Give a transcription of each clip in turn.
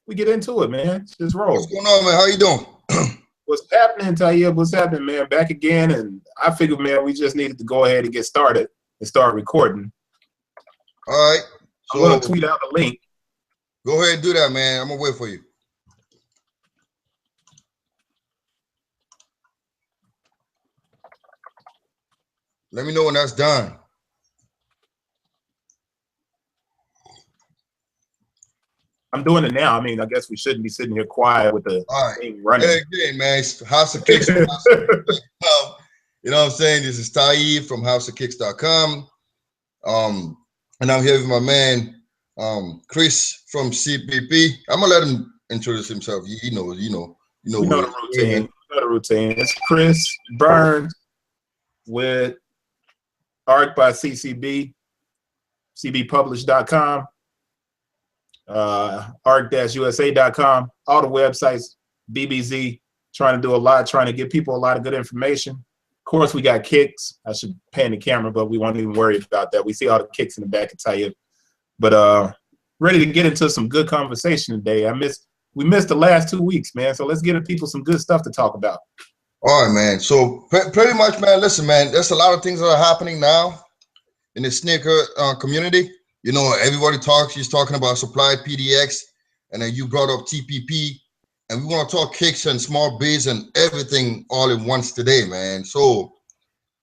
We get into it, man. Just roll. What's going on, man? How you doing? What's happening, Tayib? What's happening, man? Back again, and I figured, man, we just needed to go ahead and get started and start recording. All right. So I'm gonna tweet out the link. Go ahead and do that, man. I'm gonna wait for you. Let me know when that's done. I'm doing it now. I mean, I guess we shouldn't be sitting here quiet with the thing running. Hey, again, man, Housakicks. You know what I'm saying? This is Tayib from Housakicks.com. And I'm here with my man, Chris from TPP. I'm gonna let him introduce himself. You know the routine. It's Chris Burns with Art by CCB, cbpublish.com. art-usa.com, all the websites, BBZ, trying to do a lot, trying to give people a lot of good information. Of course, we got kicks. I should pan the camera, but we won't even worry about that. We see all the kicks in the back of Tayib. But ready to get into some good conversation today. We missed the last 2 weeks, man, so let's give people some good stuff to talk about. All right, man. So pretty much, man, listen, man, there's a lot of things that are happening now in the sneaker community. You know, everybody he's talking about SuppliedPDX, and then you brought up TPP, and we want to talk kicks and small bids and everything all at once today, man. So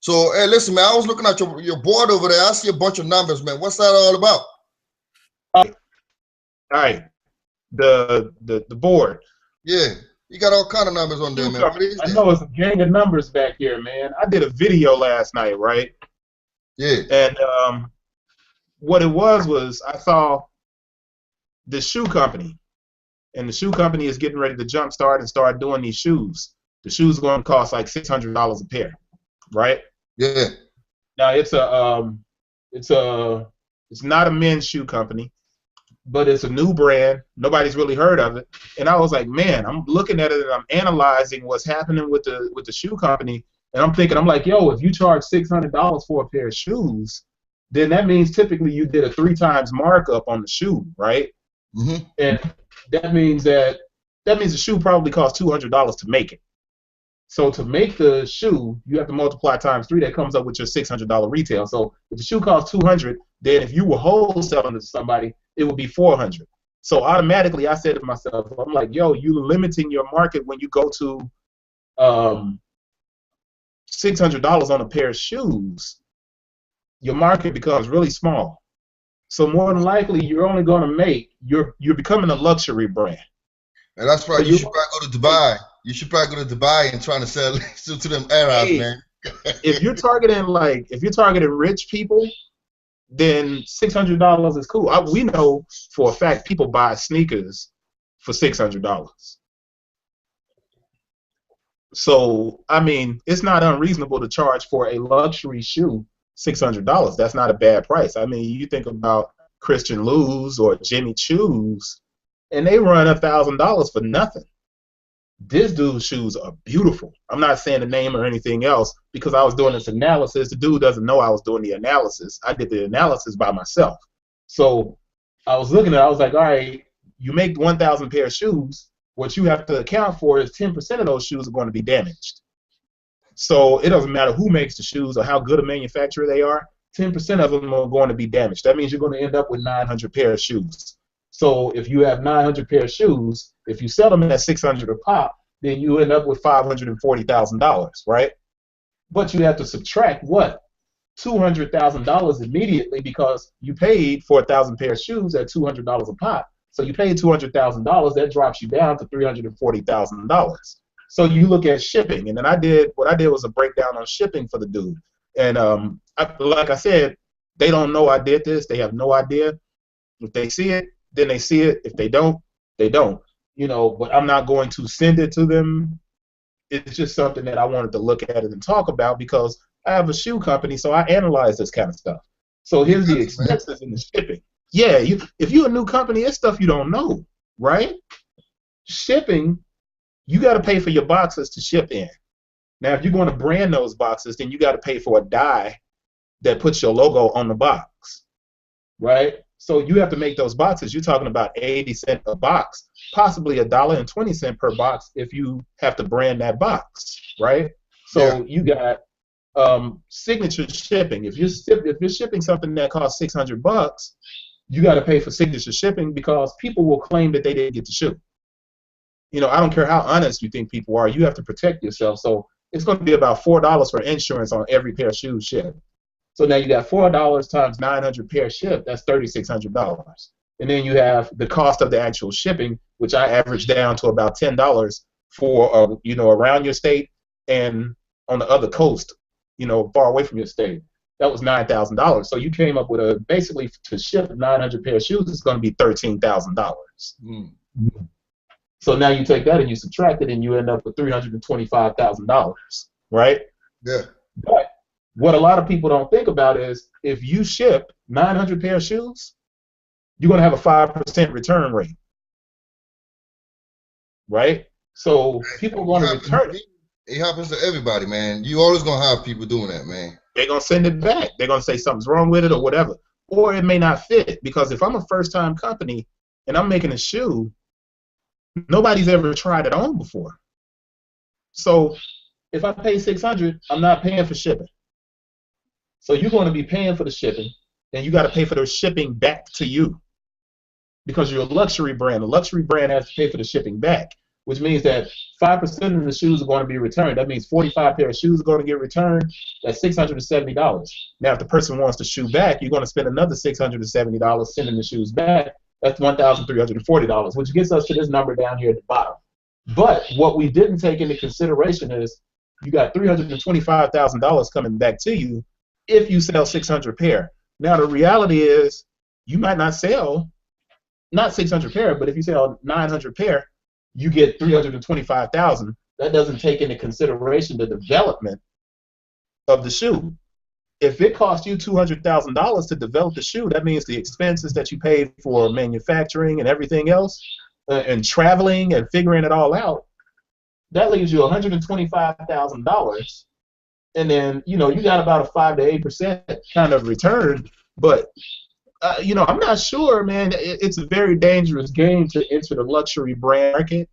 hey, listen, man, I was looking at your board over there. I see a bunch of numbers, man. What's that all about? All right, the board. Yeah, you got all kind of numbers on there, man. I know it's a gang of numbers back here, man. I did a video last night, right? Yeah. And what it was I saw the shoe company, and the shoe company is getting ready to jumpstart and start doing these shoes. The shoes are going to cost like $600 a pair, right? Yeah. Now it's not a men's shoe company, but it's a new brand. Nobody's really heard of it, and I was like, man, I'm looking at it and I'm analyzing what's happening with the shoe company, and I'm like, yo, if you charge $600 for a pair of shoes, then that means typically you did a 3 times markup on the shoe, right? Mm-hmm. And that means the shoe probably costs $200 to make it. So to make the shoe, you have to multiply times 3. That comes up with your $600 retail. So if the shoe costs $200, then if you were wholesaling to somebody, it would be $400. So automatically, I said to myself, I'm like, yo, you limiting your market when you go to $600 on a pair of shoes. Your market becomes really small. So more than likely, you're only going to you're becoming a luxury brand. And that's right. So you should probably go to Dubai. You should probably go to Dubai and trying to sell to them Arabs, man. if you're targeting rich people, then $600 is cool. We know for a fact people buy sneakers for $600. So I mean, it's not unreasonable to charge for a luxury shoe $600. That's not a bad price. I mean, you think about Christian Lou's or Jimmy Choo's, and they run $1,000 for nothing. This dude's shoes are beautiful. I'm not saying the name or anything else because I was doing this analysis. The dude doesn't know I was doing the analysis. I did the analysis by myself. So I was looking at it, I was like, all right, you make 1,000 pair of shoes. What you have to account for is 10% of those shoes are going to be damaged. So it doesn't matter who makes the shoes or how good a manufacturer they are, 10% of them are going to be damaged. That means you're going to end up with 900 pair of shoes. So if you have 900 pair of shoes, if you sell them at $600 a pop, then you end up with $540,000, right? But you have to subtract what? $200,000 immediately because you paid for 1,000 pair of shoes at $200 a pop. So you paid $200,000, that drops you down to $340,000. So you look at shipping, and then what I did was a breakdown on shipping for the dude. And like I said, they don't know I did this. They have no idea. If they see it, then they see it. If they don't, they don't. You know, but I'm not going to send it to them. It's just something that I wanted to look at it and talk about because I have a shoe company, so I analyze this kind of stuff. So here's the expenses in the shipping. Yeah, if you're a new company, it's stuff you don't know, right? Shipping, you got to pay for your boxes to ship in. Now, if you're going to brand those boxes, then you got to pay for a die that puts your logo on the box, right? So you have to make those boxes. You're talking about 80 cents a box, possibly $1.20 per box if you have to brand that box, right? Yeah. So you got signature shipping. If you're shipping something that costs $600, you got to pay for signature shipping because people will claim that they didn't get the shoe. I don't care how honest you think people are, you have to protect yourself. So it's going to be about $4 for insurance on every pair of shoes shipped. So now you got $4 times 900 pairs shipped. That's $3,600. And then you have the cost of the actual shipping, which I average down to about $10 for around your state and on the other coast, far away from your state. That was $9,000. So you came up with basically to ship 900 pair of shoes, it's going to be $13,000. Mm. So now you take that and you subtract it, and you end up with $325,000, right? Yeah. But what a lot of people don't think about is if you ship 900 pair of shoes, you're going to have a 5% return rate, right? So people want to return it. It happens to everybody, man. You always going to have people doing that, man. They're going to send it back. They're going to say something's wrong with it or whatever. Or it may not fit, because if I'm a first-time company and I'm making a shoe, nobody's ever tried it on before. So if I pay $600, I'm not paying for shipping. So you're going to be paying for the shipping, and you got to pay for the shipping back to you because you're a luxury brand. A luxury brand has to pay for the shipping back, which means that 5% of the shoes are going to be returned. That means 45 pair of shoes are going to get returned. That's $670. Now, if the person wants the shoe back, you're going to spend another $670 sending the shoes back. That's $1,340, which gets us to this number down here at the bottom. But what we didn't take into consideration is you got $325,000 coming back to you if you sell 600 pair. Now, the reality is you might not sell, not 600 pair, but if you sell 900 pair, you get $325,000. That doesn't take into consideration the development of the shoe. If it costs you $200,000 to develop the shoe, that means the expenses that you paid for manufacturing and everything else, and traveling and figuring it all out, that leaves you $125,000. And then, you got about a 5 to 8% kind of return. But, I'm not sure, man. It's a very dangerous game to enter the luxury brand market.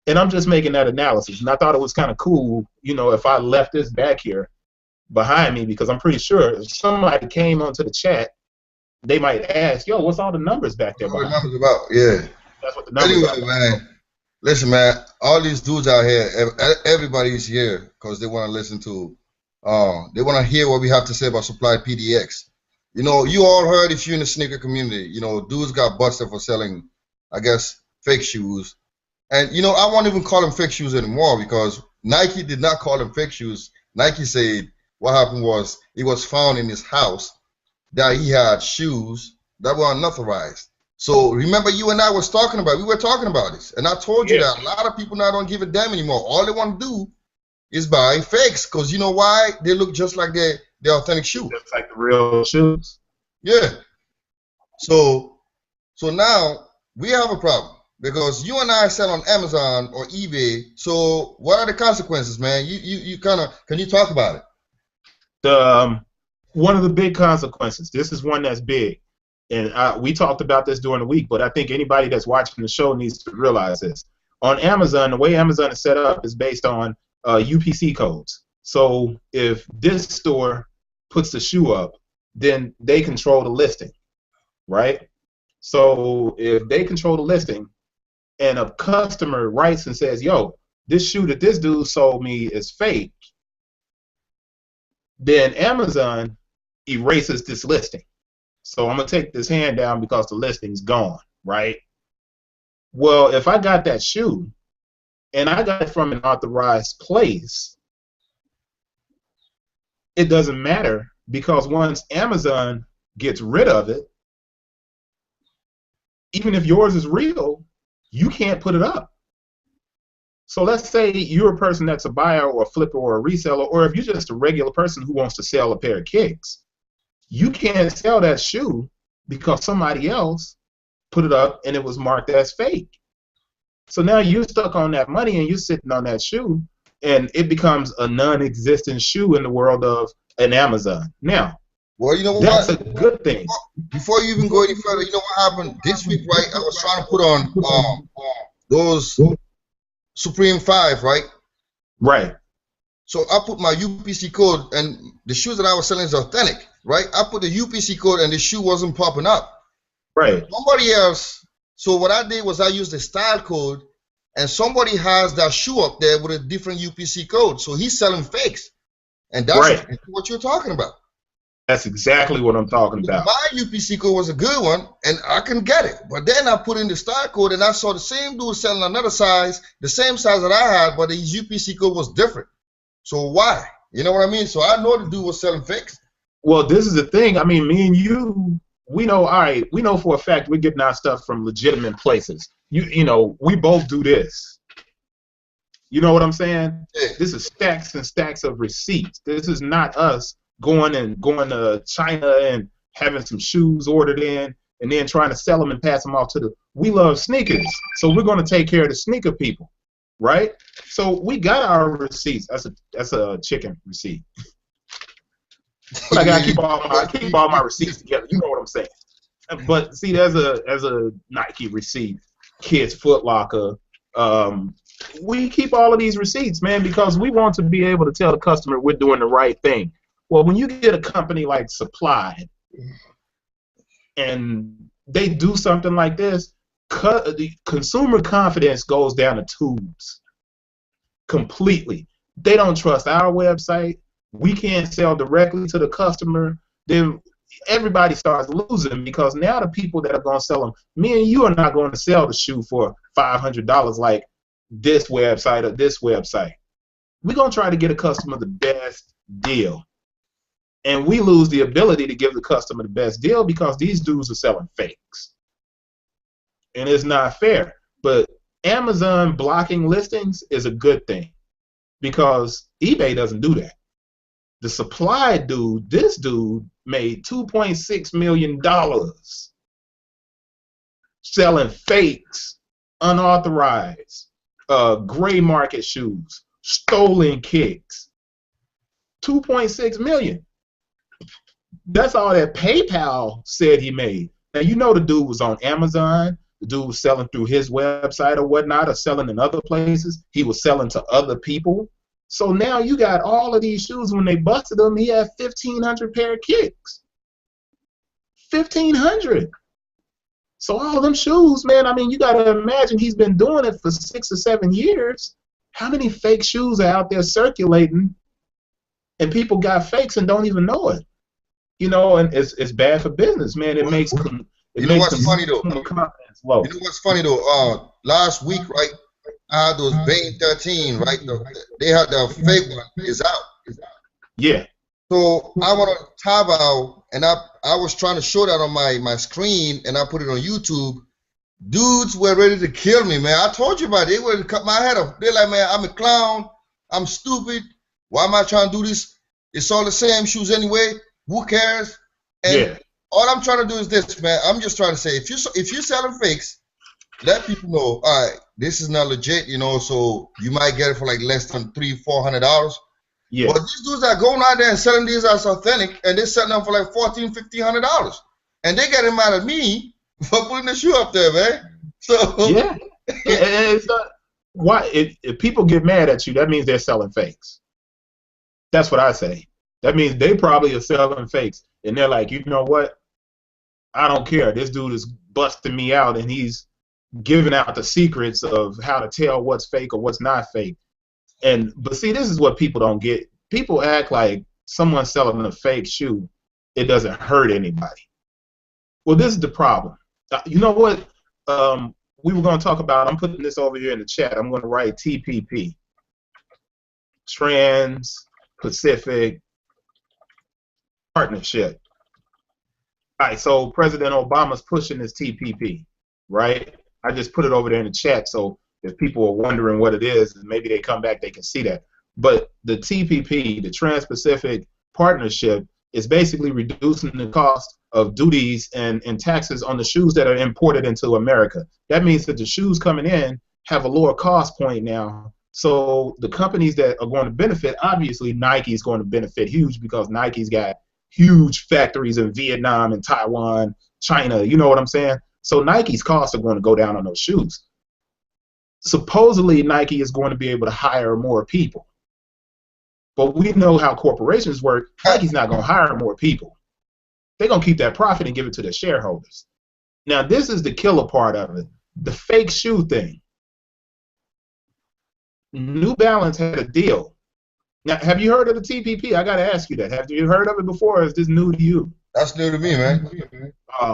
And I'm just making that analysis. And I thought it was kind of cool, if I left this back here behind me, because I'm pretty sure if somebody came onto the chat, they might ask, yo, what's all the numbers back there? What the numbers about? Yeah. That's what the numbers are. Anyway, man, listen, man, all these dudes out here, everybody's here because they want to listen to, they want to hear what we have to say about SuppliedPDX. You all heard, if you're in the sneaker community, dudes got busted for selling, I guess, fake shoes. And, I won't even call them fake shoes anymore because Nike did not call them fake shoes. Nike said what happened was it was found in his house that he had shoes that were unauthorized. So remember, you and I we were talking about this, and I told you that a lot of people now don't give a damn anymore. All they want to do is buy fakes, because you know why? They look just like their authentic shoe. Just like the real shoes. Yeah. So now we have a problem because you and I sell on Amazon or eBay. So what are the consequences, man? You kind of, can you talk about it? One of the big consequences. This is one that's big. And we talked about this during the week, but I think anybody that's watching the show needs to realize this. On Amazon, the way Amazon is set up is based on UPC codes. So if this store puts the shoe up, then they control the listing, right? So if they control the listing and a customer writes and says, yo, this shoe that this dude sold me is fake, then Amazon erases this listing. So I'm going to take this hand down because the listing's gone, right? Well, if I got that shoe and I got it from an authorized place, it doesn't matter, because once Amazon gets rid of it, even if yours is real, you can't put it up. So let's say you're a person that's a buyer or a flipper or a reseller, or if you're just a regular person who wants to sell a pair of kicks, you can't sell that shoe because somebody else put it up and it was marked as fake. So now you're stuck on that money and you're sitting on that shoe, and it becomes a non-existent shoe in the world of an Amazon. Now, Well, you know That's what? a good thing. Before you even go any further, you know what happened this week, right? I was trying to put on those Supreme 5, right? Right, So I put my UPC code, and the shoes that I was selling is authentic, right? I put the UPC code, and the shoe wasn't popping up. right, Somebody else. So what I did was I used the style code, and somebody has that shoe up there with a different UPC code. So he's selling fakes, and that's right. exactly what you're talking about. That's exactly what I'm talking about. My UPC code was a good one, and I can get it. But then I put in the style code, and I saw the same dude selling another size, the same size that I had, but his UPC code was different. So why? You know what I mean? So I know the dude was selling fakes. Well, this is the thing. I mean, me and you, we know. All right, we know for a fact we're getting our stuff from legitimate places. You know, we both do this. You know what I'm saying? Yeah. This is stacks and stacks of receipts. This is not us going to China and having some shoes ordered in and then trying to sell them and pass them off to the. We love sneakers, so we're going to take care of the sneaker people, right? So we got our receipts. That's a chicken receipt. But I gotta keep all my receipts together. You know what I'm saying? But see, there's a Nike receipt, Kids Foot Locker. We keep all of these receipts, man, because we want to be able to tell the customer we're doing the right thing. Well, when you get a company like Supplied and they do something like this, the consumer confidence goes down the tubes completely. They don't trust our website. We can't sell directly to the customer. Then everybody starts losing because now the people that are going to sell them, me and you are not going to sell the shoe for $500 like this website or this website. We're going to try to get a customer the best deal. And we lose the ability to give the customer the best deal because these dudes are selling fakes. And it's not fair. But Amazon blocking listings is a good thing because eBay doesn't do that. The Supply dude, this dude made $2.6 million selling fakes, unauthorized, gray market shoes, stolen kicks. 2.6 million. That's all that PayPal said he made. Now you know the dude was on Amazon. The dude was selling through his website or whatnot, or selling in other places. He was selling to other people. So now you got all of these shoes. When they busted them, he had 1,500 pair of kicks. 1,500. So all of them shoes, man, I mean, you got to imagine he's been doing it for 6 or 7 years. How many fake shoes are out there circulating, and people got fakes and don't even know it? You know, and it's bad for business, man. It makes you know what's funny though? Confidence low. You know what's funny though? Last week, right? I had those Bain 13, right? They had the fake one. Is out. Yeah. So I went on Taobao, and I was trying to show that on my screen, and I put it on YouTube. Dudes were ready to kill me, man. I told you about it. They were to cut my head off. They're like, man, I'm a clown. I'm stupid. Why am I trying to do this? It's all the same shoes anyway. Who cares? And Yeah. all I'm trying to do is this, man. I'm just trying to say, if you're selling fakes, let people know, all right, this is not legit, you know, so you might get it for like less than $300-400. Yeah. But these dudes are going out there and selling these as authentic, and they're selling them for like $1,400-1,500. And they getting mad at me for putting the shoe up there, man. So Yeah. And it's not, why if people get mad at you, that means they're selling fakes. That's what I say. That means they probably are selling fakes, and they're like, you know what? I don't care. This dude is busting me out, and he's giving out the secrets of how to tell what's fake or what's not fake. But see, this is what people don't get. People act like someone selling a fake shoe, it doesn't hurt anybody. Well, this is the problem. You know what? We were going to talk about. I'm putting this over here in the chat. I'm going to write TPP, Trans-Pacific Partnership. All right. So President Obama's pushing this TPP, right? I just put it over there in the chat, so if people are wondering what it is, maybe they come back, they can see that. But the TPP, the Trans-Pacific Partnership, is basically reducing the cost of duties and taxes on the shoes that are imported into America. That means that the shoes coming in have a lower cost point now. So the companies that are going to benefit, obviously Nike's going to benefit huge because Nike's got huge factories in Vietnam and Taiwan, China. You know what I'm saying? So Nike's costs are going to go down on those shoes. Supposedly, Nike is going to be able to hire more people. But we know how corporations work. Nike's not going to hire more people. They're going to keep that profit and give it to their shareholders. Now, this is the killer part of it. The fake shoe thing. New Balance had a deal. Now, have you heard of the TPP? I got to ask you that. Have you heard of it before, or is this new to you? That's new to me, man.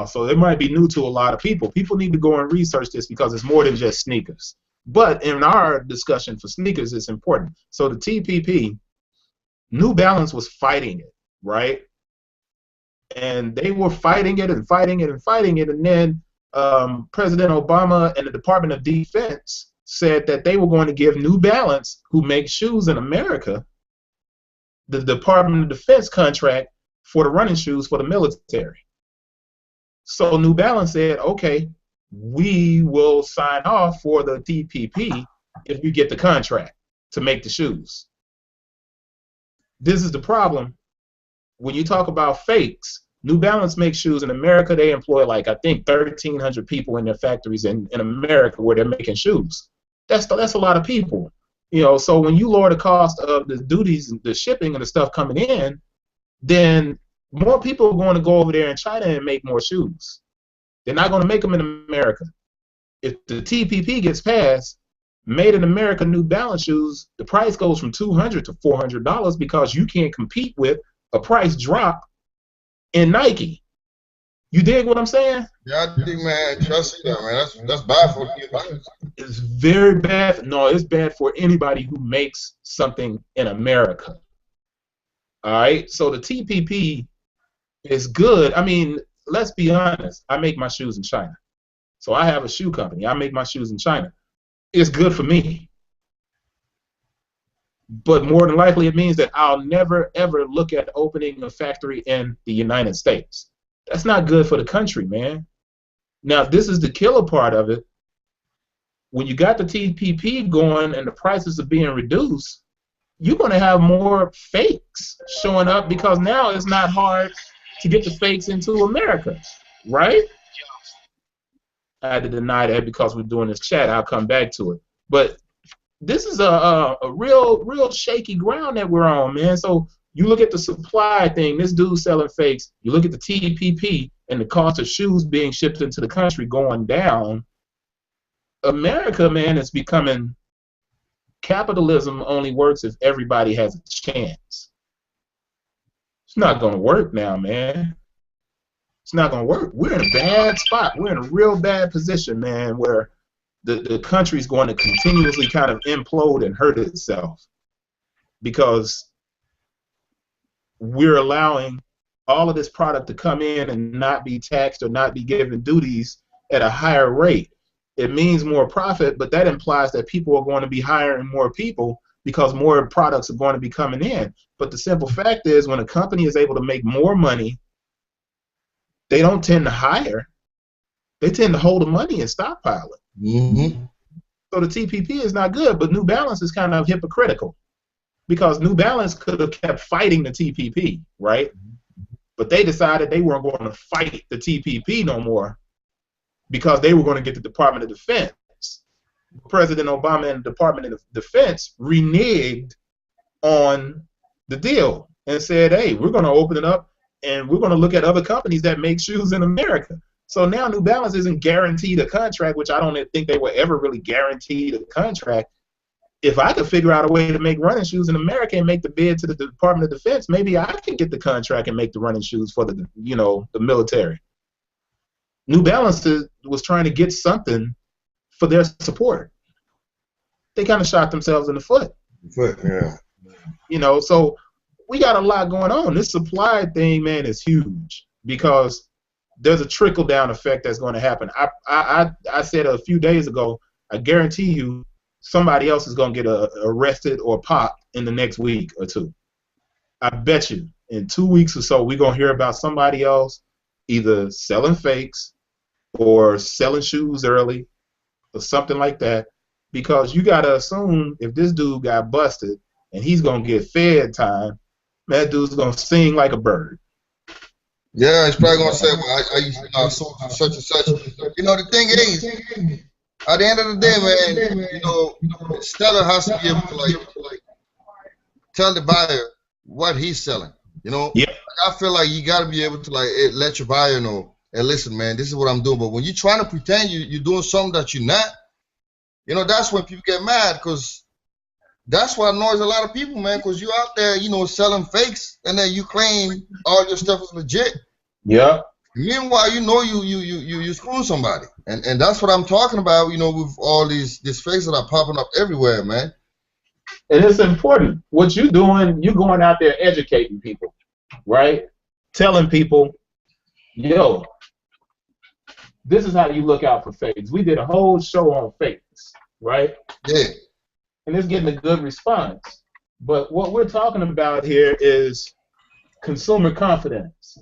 So it might be new to a lot of people. People need to go and research this because it's more than just sneakers. But in our discussion for sneakers, it's important. So the TPP, New Balance was fighting it, right? And they were fighting it and fighting it and fighting it. And then President Obama and the Department of Defense said that they were going to give New Balance, who makes shoes in America, the Department of Defense contract for the running shoes for the military. So New Balance said, okay, we will sign off for the TPP if we get the contract to make the shoes. This is the problem. When you talk about fakes, New Balance makes shoes in America. They employ, like, I think 1,300 people in their factories in America where they're making shoes. That's a lot of people. You know, so when you lower the cost of the duties, the shipping and the stuff coming in, then more people are going to go over there in China and make more shoes. They're not going to make them in America. If the TPP gets passed, made in America New Balance shoes, the price goes from $200 to $400 because you can't compete with a price drop in Nike. You dig what I'm saying? Yeah, I dig, man. Trust that, man. That's bad for you. It's very bad. No, it's bad for anybody who makes something in America. All right. So the TPP is good. I mean, let's be honest. I make my shoes in China. So I have a shoe company. I make my shoes in China. It's good for me. But more than likely, it means that I'll never, ever look at opening a factory in the United States. That's not good for the country, man. Now, this is the killer part of it. When you got the TPP going and the prices are being reduced, you're going to have more fakes showing up because now it's not hard to get the fakes into America, right? I had to deny that because we're doing this chat. I'll come back to it. But this is a real shaky ground that we're on, man. So you look at the supply thing, this dude's selling fakes. You look at the TPP and the cost of shoes being shipped into the country going down. America, man, is becoming, capitalism only works if everybody has a chance. It's not going to work now, man. It's not going to work. We're in a bad spot. We're in a real bad position, man, where the country's going to continuously kind of implode and hurt itself because we're allowing all of this product to come in and not be taxed or not be given duties at a higher rate. It means more profit, but that implies that people are going to be hiring more people because more products are going to be coming in. But the simple fact is, when a company is able to make more money, they don't tend to hire. They tend to hold the money and stockpile it. Mm-hmm. So the TPP is not good, but New Balance is kind of hypocritical because New Balance could have kept fighting the TPP, right? But they decided they weren't going to fight the TPP no more because they were going to get the Department of Defense. President Obama and the Department of Defense reneged on the deal and said, hey, we're going to open it up and we're going to look at other companies that make shoes in America. So now New Balance isn't guaranteed a contract, which I don't think they were ever really guaranteed a contract. If I could figure out a way to make running shoes in America and make the bid to the Department of Defense, maybe I can get the contract and make the running shoes for the military. New Balance was trying to get something for their support. They kind of shot themselves in the foot. Yeah. So we got a lot going on. This supply thing, man, is huge because there's a trickle-down effect that's going to happen. I said a few days ago, I guarantee you somebody else is going to get arrested or popped in the next week or two. I bet you in 2 weeks or so, we're going to hear about somebody else either selling fakes or selling shoes early or something like that, because you got to assume if this dude got busted and he's going to get fed time, that dude's going to sing like a bird. Yeah, he's probably gonna say, well, I sold to such and such. You know, the thing is, at the end of the day, man, you know, the seller has to be able to like tell the buyer what he's selling. You know, Yeah. like, I feel like you got to be able to like let your buyer know, hey, listen, man, this is what I'm doing. But when you're trying to pretend you're doing something that you're not, you know, that's when people get mad, because that's what annoys a lot of people, man. Because you're out there, you know, selling fakes, and then you claim all your stuff is legit. Yeah. Meanwhile, you know you screwing somebody, and that's what I'm talking about. You know, with all these fakes that are popping up everywhere, man. And it's important. What you're doing, you're going out there educating people, right? Telling people, yo, this is how you look out for fakes. We did a whole show on fakes, right? Yeah. And it's getting a good response. But what we're talking about here is consumer confidence.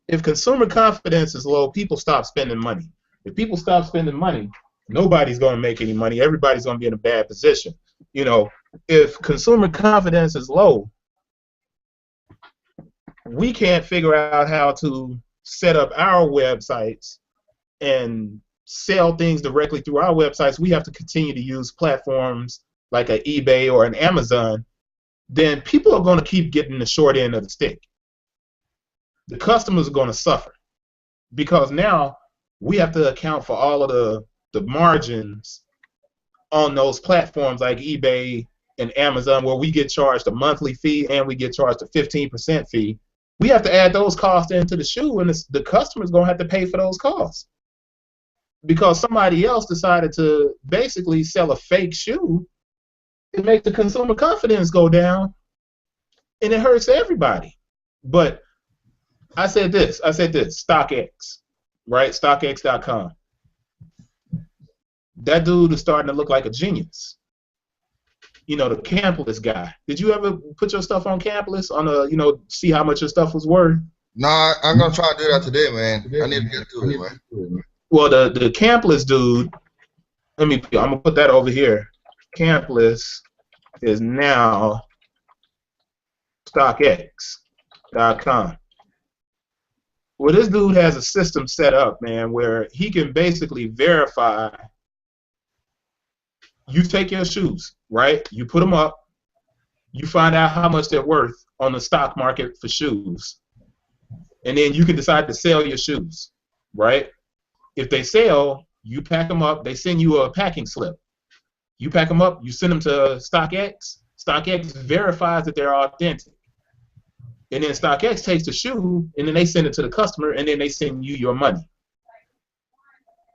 If consumer confidence is low, people stop spending money. If people stop spending money, nobody's going to make any money. Everybody's going to be in a bad position. You know, if consumer confidence is low, we can't figure out how to set up our websites and sell things directly through our websites. We have to continue to use platforms like an eBay or an Amazon. Then people are going to keep getting the short end of the stick. The customers are going to suffer because now we have to account for all of the margins on those platforms like eBay and Amazon, where we get charged a monthly fee and we get charged a 15% fee. We have to add those costs into the shoe, and the customer's going to have to pay for those costs because somebody else decided to basically sell a fake shoe. It makes the consumer confidence go down, and it hurts everybody. But I said this, StockX, right? StockX.com. That dude is starting to look like a genius. You know, the Campless guy. Did you ever put your stuff on Campless you know, see how much your stuff was worth? Nah, I'm gonna try to do that today, man. I need to get to it, man. Well, the Campless dude, I'm gonna put that over here. Campless is now StockX.com. Well, this dude has a system set up, man, where he can basically verify. You take your shoes, right? You put them up. You find out how much they're worth on the stock market for shoes. And then you can decide to sell your shoes, right? If they sell, you pack them up. They send you a packing slip. You pack them up. You send them to StockX. StockX verifies that they're authentic. And then StockX takes the shoe, and then they send it to the customer, and then they send you your money.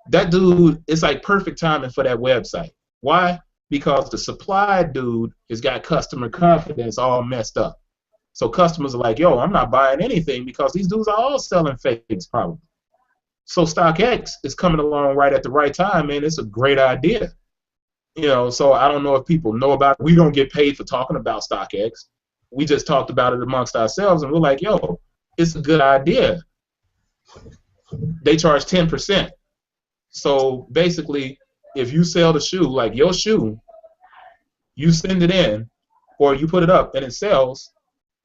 That dude, it's like perfect timing for that website. Why? Because the supply dude has got customer confidence all messed up. So customers are like, yo, I'm not buying anything because these dudes are all selling fakes probably. So StockX is coming along right at the right time, man. It's a great idea. You know, so I don't know if people know about it. We don't get paid for talking about StockX. We just talked about it amongst ourselves, and we're like, yo, it's a good idea. They charge 10%. So basically, if you sell the shoe, like your shoe, you send it in, or you put it up and it sells,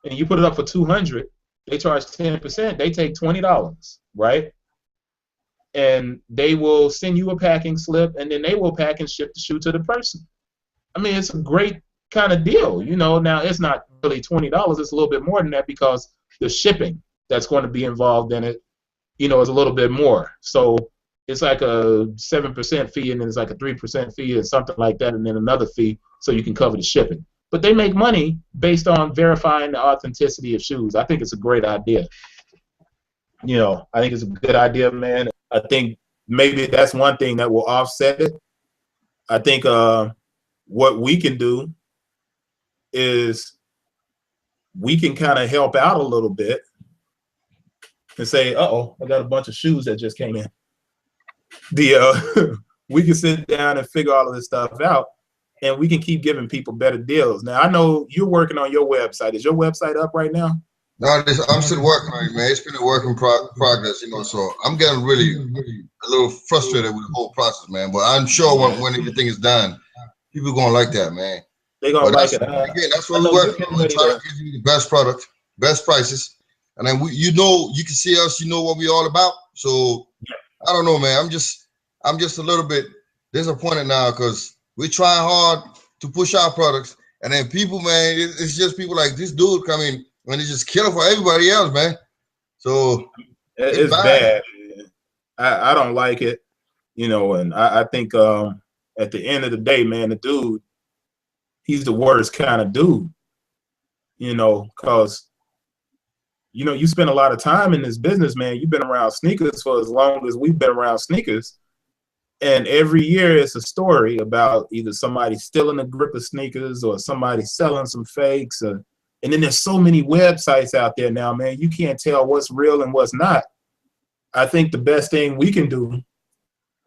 and you put it up for $200, they charge 10%. They take $20, right? And they will send you a packing slip, and then they will pack and ship the shoe to the person. I mean, it's a great kind of deal, you know. Now, it's not really $20. It's a little bit more than that because the shipping that's going to be involved in it, you know, is a little bit more. So it's like a 7% fee, and then it's like a 3% fee or something like that, and then another fee so you can cover the shipping. But they make money based on verifying the authenticity of shoes. I think it's a great idea. You know, I think it's a good idea, man. I think maybe that's one thing that will offset it. I think what we can do is we can kind of help out a little bit and say, uh-oh, I got a bunch of shoes that just came in. We can sit down and figure all of this stuff out, and we can keep giving people better deals. Now, I know you're working on your website. Is your website up right now? No, I'm still working on it, man. It's been a work in progress, you know, so I'm getting really a little frustrated with the whole process, man. But I'm sure when everything is done, People gonna like that, man. They gonna But like that's it. again, that's I what we know you're working getting on. ready Try to. to give you the best product, best prices, and then you know, you can see us. You know what we all about. So I don't know, man. I'm just a little bit disappointed now because we're trying hard to push our products, and then people, man, it's just people like this dude coming and they just kill it for everybody else, man. So it's It's bad. bad. I don't like it, you know, and I think at the end of the day, man, the dude, he's the worst kind of dude, you know, because you know, you spend a lot of time in this business, man. You've been around sneakers for as long as we've been around sneakers. And every year it's a story about either somebody stealing a grip of sneakers or somebody selling some fakes. And then there's so many websites out there now, man, you can't tell what's real and what's not. I think the best thing we can do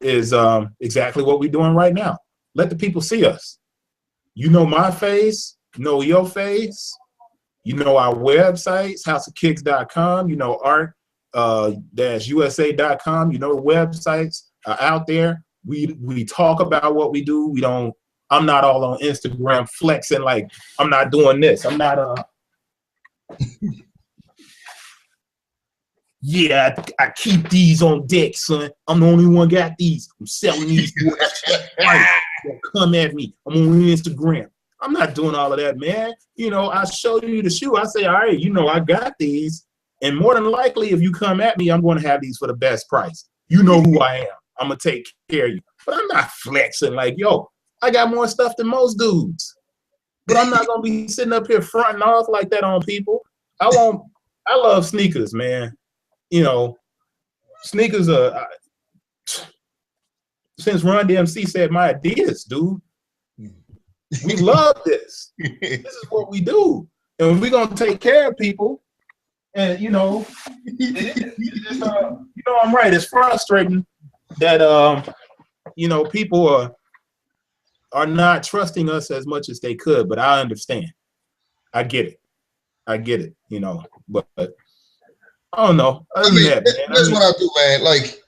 is exactly what we're doing right now. Let the people see us. You know my face, know your face. You know our websites, Housakicks.com, you know art-usa.com, you know the websites are out there. We talk about what we do. We don't, I'm not all on Instagram flexing like I'm not doing this. I'm not yeah, I keep these on deck, son. I'm the only one got these. I'm selling these for a cheap price. Don't come at me. I'm on Instagram. I'm not doing all of that, man. You know, I show you the shoe. I say, all right, you know, I got these. And more than likely, if you come at me, I'm going to have these for the best price. You know who I am. I'm going to take care of you. But I'm not flexing like, yo, I got more stuff than most dudes. But I'm not going to be sitting up here fronting off like that on people. I love sneakers, man. You know, sneakers are, since Run DMC said my Adidas, dude, we love this. This is what we do. And we're going to take care of people. And, you know, you know, I'm right. It's frustrating that, you know, people are not trusting us as much as they could, but I understand. I get it. I get it, you know, but I don't know. Other than that, man, That's what I do, man. Like,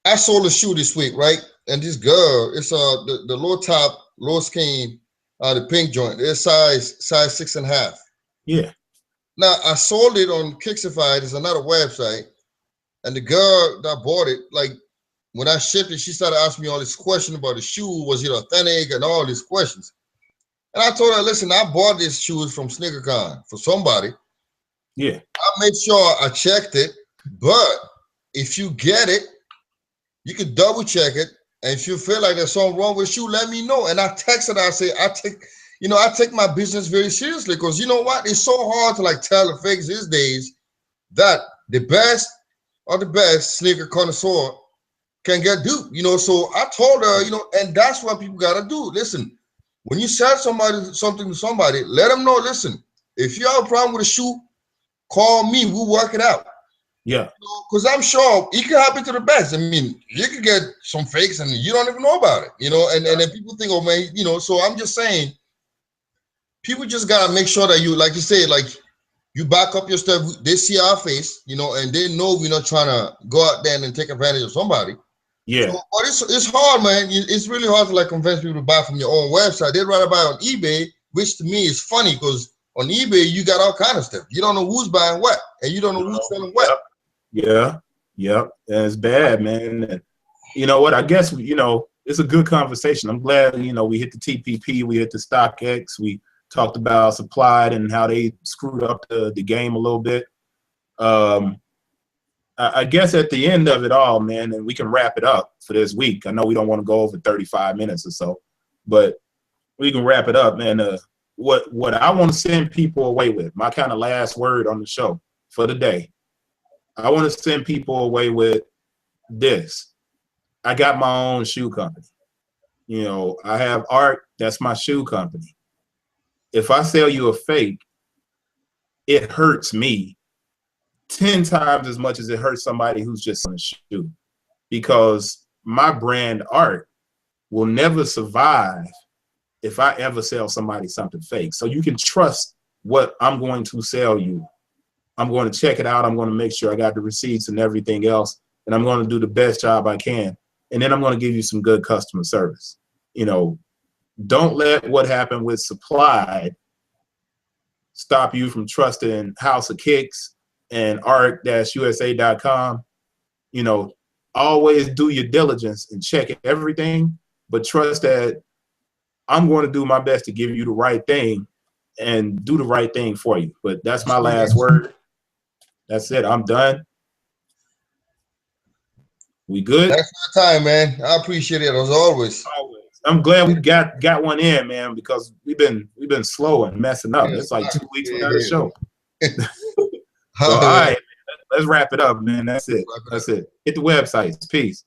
I sold a shoe this week, right? And this girl, it's the low top, low skin, the pink joint. It's size 6.5. Yeah. Now I sold it on Kicksify. It's another website, and the girl that bought it, like when I shipped it, she started asking me all these questions about the shoe. Was it authentic? And all these questions. And I told her, listen, I bought these shoes from SneakerCon for somebody. Yeah. I made sure I checked it, but if you get it, you can double check it. And if you feel like there's something wrong with you, let me know. And I texted her, I say, I take my business very seriously because you know what? It's so hard to like tell the fakes these days that the best of the best sneaker connoisseur can get duped, you know. So I told her, you know, and that's what people gotta do. Listen, when you sell something to somebody, let them know, listen, if you have a problem with a shoe, call me, we'll work it out. Yeah. Because I'm sure it can happen to the best. I mean, you could get some fakes and you don't even know about it, you know, and then people think, oh man, you know, so I'm just saying, people just gotta make sure that you, like you say, like you back up your stuff. They see our face, you know, and they know we're not trying to go out there and take advantage of somebody. Yeah. So, but it's hard, man. It's really hard to like convince people to buy from your own website. They'd rather buy on eBay, which to me is funny because on eBay you got all kind of stuff. You don't know who's buying what, and you don't know who's selling what. Yeah. Yep. And it's bad, man. And you know what? I guess, you know, it's a good conversation. I'm glad, you know, we hit the TPP, we hit the StockX, we talked about Supplied and how they screwed up the game a little bit. I guess at the end of it all, man, and we can wrap it up for this week. I know we don't want to go over 35 minutes or so, but we can wrap it up, man. What I want to send people away with, my kind of last word on the show for the day, I want to send people away with this. I got my own shoe company. You know, I have Art, that's my shoe company. If I sell you a fake, it hurts me 10 times as much as it hurts somebody who's just on a shoe, because my brand Art will never survive if I ever sell somebody something fake. So you can trust what I'm going to sell you. I'm going to check it out. I'm going to make sure I got the receipts and everything else, and I'm going to do the best job I can. And then I'm going to give you some good customer service. You know, don't let what happened with Supplied stop you from trusting Housakicks and art-usa.com. You know, always do your diligence and check everything, but trust that I'm going to do my best to give you the right thing and do the right thing for you. But that's my last word. That's it. I'm done. We good? Thanks for the time, man. I appreciate it as always. I'm glad we got one in, man, because we've been slow and messing up. Yeah, It's like 2 weeks yeah, without a yeah. show. So all right, let's wrap it up, man. That's it. That's it. Hit the websites. Peace.